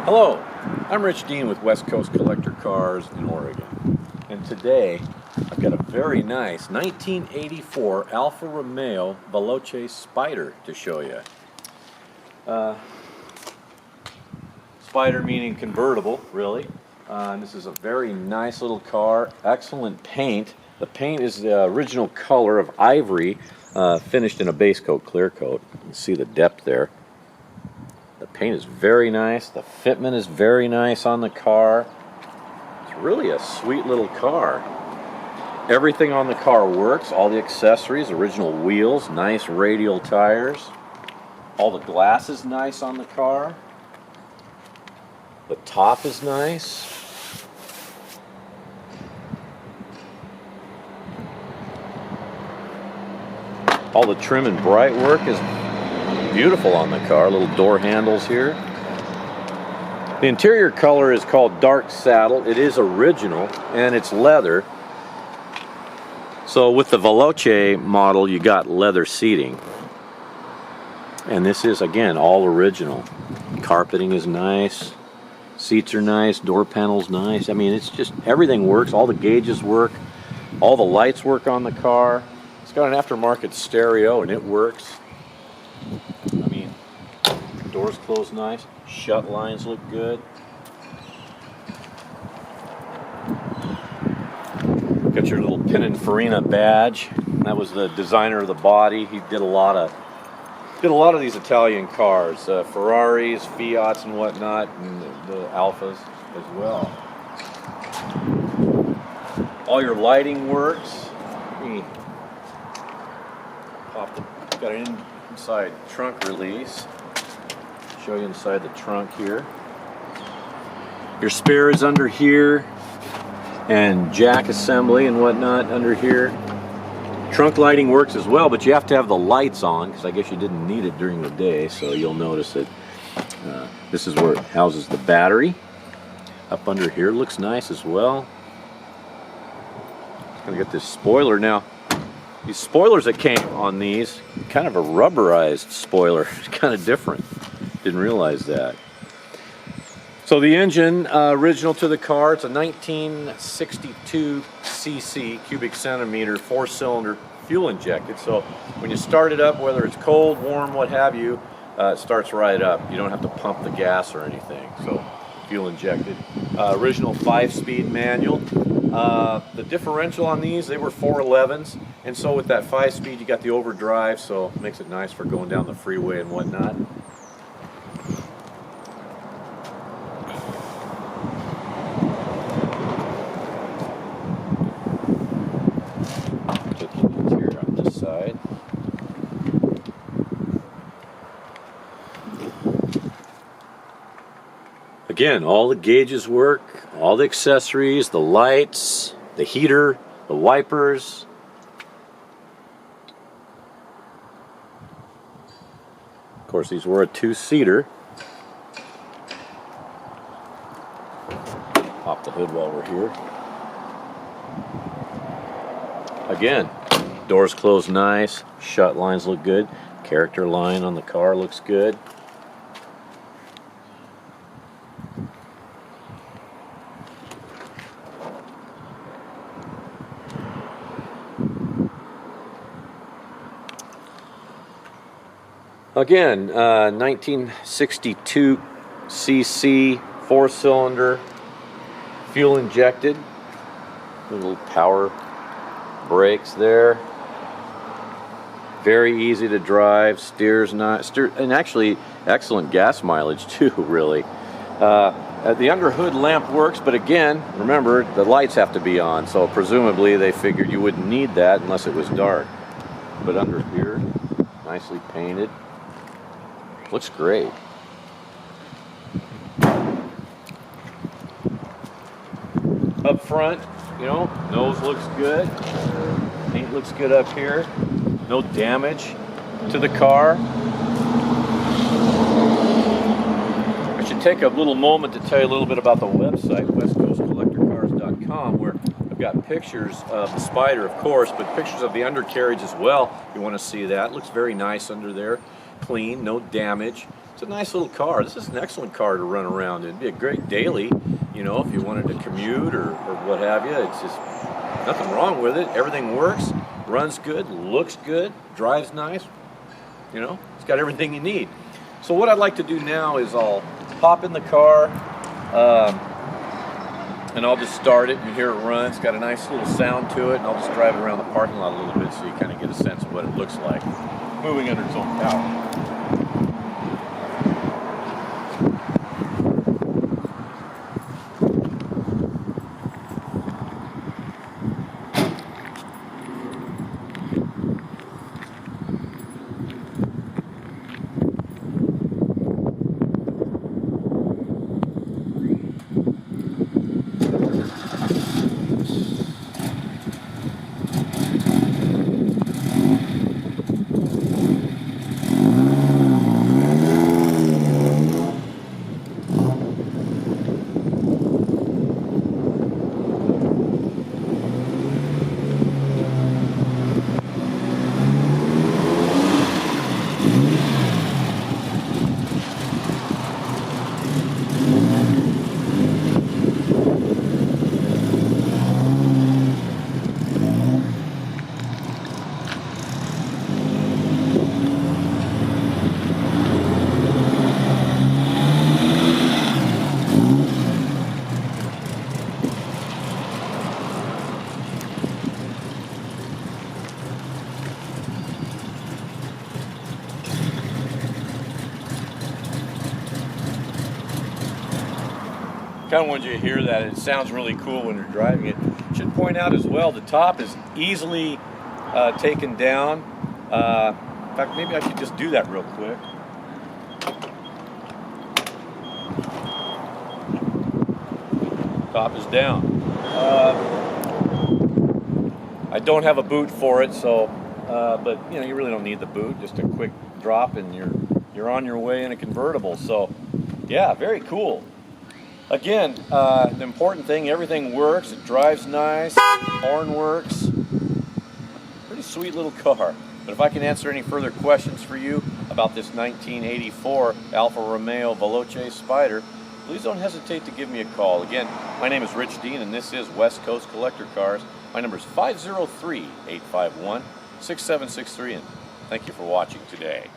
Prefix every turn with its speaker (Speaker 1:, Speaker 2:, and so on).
Speaker 1: Hello, I'm Rich Dean with West Coast Collector Cars in Oregon, and today I've got a very nice 1984 Alfa Romeo Veloce Spider to show you. Spider meaning convertible, really. This is a very nice little car, excellent paint. The paint is the original color of Ivory, finished in a base coat, clear coat. You can see the depth there. The paint is very nice. The fitment is very nice on the car. It's really a sweet little car. Everything on the car works. All the accessories, original wheels, nice radial tires. All the glass is nice on the car. The top is nice. All the trim and bright work is beautiful on the car. Little door handles here. The interior color is called dark saddle. It is original and it's leather. So with the Veloce model you got leather seating, and this is again all original. Carpeting is nice, seats are nice, door panels nice. I mean, it's just everything works. All the gauges work, all the lights work on the car. It's got an aftermarket stereo and it works. I mean, doors close nice, shut lines look good. Got your little Pininfarina badge. That was the designer of the body. He did a lot of these Italian cars, Ferraris, Fiats, and whatnot, and the Alfas as well. All your lighting works. Got an inside trunk release. Show you inside the trunk here. Your spare is under here, and jack assembly and whatnot under here. Trunk lighting works as well, but you have to have the lights on because I guess you didn't need it during the day, so you'll notice that this is where it houses the battery. Up under here looks nice as well. Gonna get this spoiler now. These spoilers that came on these, kind of a rubberized spoiler. It's kind of different. Didn't realize that. So the engine, original to the car, it's a 1962 cc, cubic centimeter, 4-cylinder, fuel injected. So when you start it up, whether it's cold, warm, what have you, it starts right up. You don't have to pump the gas or anything. So fuel injected. Original 5-speed manual. The differential on these, they were 411s, and so with that 5-speed you got the overdrive, so it makes it nice for going down the freeway and whatnot. Take the interior on this side. Again, all the gauges work, all the accessories, the lights, the heater, the wipers. Of course, these were a 2-seater. Pop the hood while we're here. Again, doors close nice, shut lines look good, character line on the car looks good. Again, 1962 cc, 4-cylinder, fuel injected. Little power brakes there. Very easy to drive. Steers not, and actually excellent gas mileage too. Really, the under hood lamp works, but again, remember the lights have to be on. So presumably they figured you wouldn't need that unless it was dark. But under here, nicely painted. Looks great. Up front, you know, nose looks good. Paint looks good up here. No damage to the car. I should take a little moment to tell you a little bit about the website, westcoastcollectorcars.com, where I've got pictures of the Spider, of course, but pictures of the undercarriage as well. You want to see that. It looks very nice under there. Clean, no damage. It's a nice little car. This is an excellent car to run around. It'd be a great daily, you know, if you wanted to commute or what have you. It's just nothing wrong with it. Everything works, runs good, looks good, drives nice. You know, it's got everything you need. So what I'd like to do now is I'll hop in the car and I'll just start it and hear it run. It's got a nice little sound to it, and I'll just drive it around the parking lot a little bit so you kind of get a sense of what it looks like moving under its own power. Kind of wanted you to hear that. It sounds really cool when you're driving it. Should point out as well, the top is easily taken down. In fact, maybe I could just do that real quick. Top is down. I don't have a boot for it, so but you know, you really don't need the boot. Just a quick drop and you're on your way in a convertible. So yeah, very cool. Again, the important thing, everything works. It drives nice, horn works. Pretty sweet little car. But if I can answer any further questions for you about this 1984 Alfa Romeo Veloce Spider, please don't hesitate to give me a call. Again, my name is Rich Dean, and this is West Coast Collector Cars. My number is 503-851-6763, and thank you for watching today.